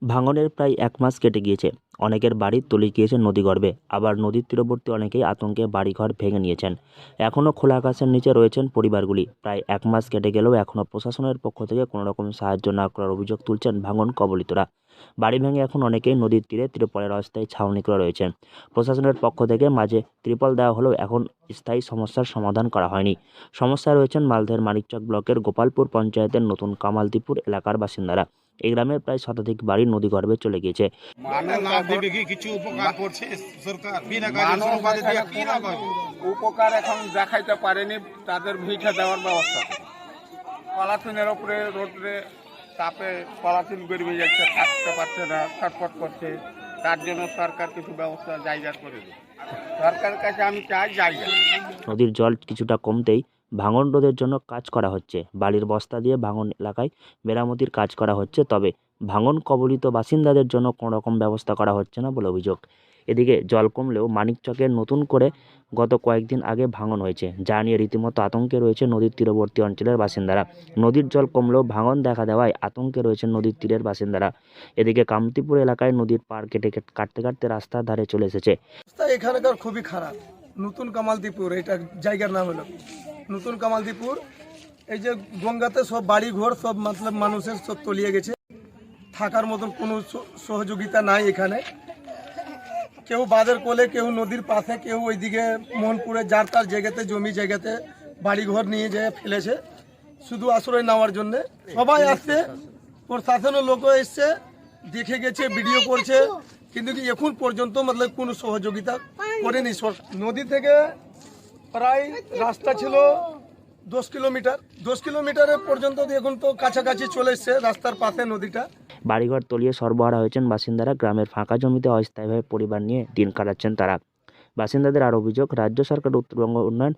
ভাঙনের প্রায় ১ মাস কেটে গিয়েছে। অনেকের বাড়ি তলিয়ে গিয়েছে নদীগর্ভে, আবার নদীর তীরবর্তী অনেকেই আতঙ্কে বাড়িঘর ভেঙে নিয়েছেন। এখনও খোলা আকাশের নিচে রয়েছেন পরিবারগুলি। প্রায় ১ মাস কেটে গেলেও এখনও প্রশাসনের পক্ষ থেকে কোনো রকম সাহায্য না করার অভিযোগ তুলছেন ভাঙন কবলিতরা। বাড়ি ভেঙে এখন অনেকেই নদীর তীরে ত্রিপলের অস্থায়ী ছাউনি করে রয়েছেন। প্রশাসনের পক্ষ থেকে মাঝে ত্রিপল দেওয়া হলেও এখন স্থায়ী সমস্যার সমাধান করা হয়নি। সমস্যায় রয়েছেন মালদহের মানিকচক ব্লকের গোপালপুর পঞ্চায়েতের নতুন কামালদীপুর এলাকার বাসিন্দারা। এই গ্রামের প্রায় শতাধিক বাড়ি নদীগর্ভে চলে গিয়েছে। উপকার এখন দেখাইতে পারেনি, তাদের ভিটা দেওয়ার ব্যবস্থা। পলাথিনের উপরে রোডে তাপে পলাথিন গড়িয়ে যাচ্ছে, থাকতে পারছে না, ছটফট করছে। তার জন্য সরকার কিছু ব্যবস্থা জায়গা করে দেয়। সরকারের কাছে আমি চাই জায়গা। নদীর জল কিছুটা কমতেই ভাঙন রোধের জন্য কাজ করা হচ্ছে। বালির বস্তা দিয়ে ভাঙন এলাকায় মেরামতির কাজ করা হচ্ছে, তবে ভাঙন কবলিত বাসিন্দাদের জন্য কোনো রকম ব্যবস্থা করা হচ্ছে না বলে অভিযোগ। এদিকে জল কমলেও মানিকচকের নতুন করে গত কয়েকদিন আগে ভাঙন হয়েছে, যা নিয়ে রীতিমতো আতঙ্কে রয়েছে নদীর তীরবর্তী অঞ্চলের বাসিন্দারা। নদীর জল কমলেও ভাঙন দেখা দেওয়ায় আতঙ্কে রয়েছে নদীর তীরের বাসিন্দারা। এদিকে কামতিপুর এলাকায় নদীর পাড় কাটতে কাটতে রাস্তার ধারে চলে এসেছে। এখানকার খুবই খারাপ। নতুন কামালদীপুর, এটা জায়গার নাম হলো নতুন কামালদীপুর। এই যে গঙ্গাতে সব বাড়ি ঘর সব মতলব মানুষের সব তলিয়ে গেছে। থাকার মতন কোনো সহযোগিতা নাই এখানে। কেউ বাঁধের কোলে, কেউ নদীর পাশে, কেউ ওইদিকে মোহনপুরে যার তার জায়গাতে জমি জায়গাতে বাড়িঘর নিয়ে যেয়ে ফেলেছে শুধু আশ্রয় নেওয়ার জন্যে। সবাই আসছে, প্রশাসনের লোকও এসছে, দেখে গেছে, ভিডিও করছে, কিন্তু কি এখন পর্যন্ত মতলব কোনো সহযোগিতা করেনি। নদী থেকে প্রায় রাস্তা ছিল 10 কিলোমিটার, 10 কিলোমিটারের পর্যন্ত এখন তো কাছাকাছি চলে এসছে রাস্তার পাশে নদীটা। বাড়িঘর তলিয়ে সর্বহারা হয়েছেন বাসিন্দারা। গ্রামের ফাঁকা জমিতে অস্থায়ীভাবে পরিবার নিয়ে দিন কাটাচ্ছেন তারা। বাসিন্দাদের আর অভিযোগ, রাজ্য সরকার উত্তরবঙ্গ উন্নয়ন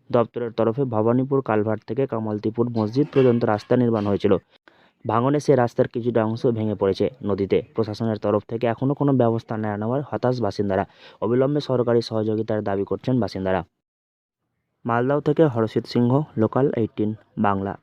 দপ্তরের তরফে ভবানীপুর কালভার্ট থেকে কামালদীপুর মসজিদ পর্যন্ত রাস্তা নির্মাণ হয়েছিল। ভাঙনে সে রাস্তার কিছুটা অংশ ভেঙে পড়েছে নদীতে। প্রশাসনের তরফ থেকে এখনও কোনো ব্যবস্থা না নেওয়ার হতাশ বাসিন্দারা। অবিলম্বে সরকারি সহযোগিতার দাবি করছেন বাসিন্দারা। মালদহ থেকে হরষিত সিংহ, লোকাল 18 বাংলা।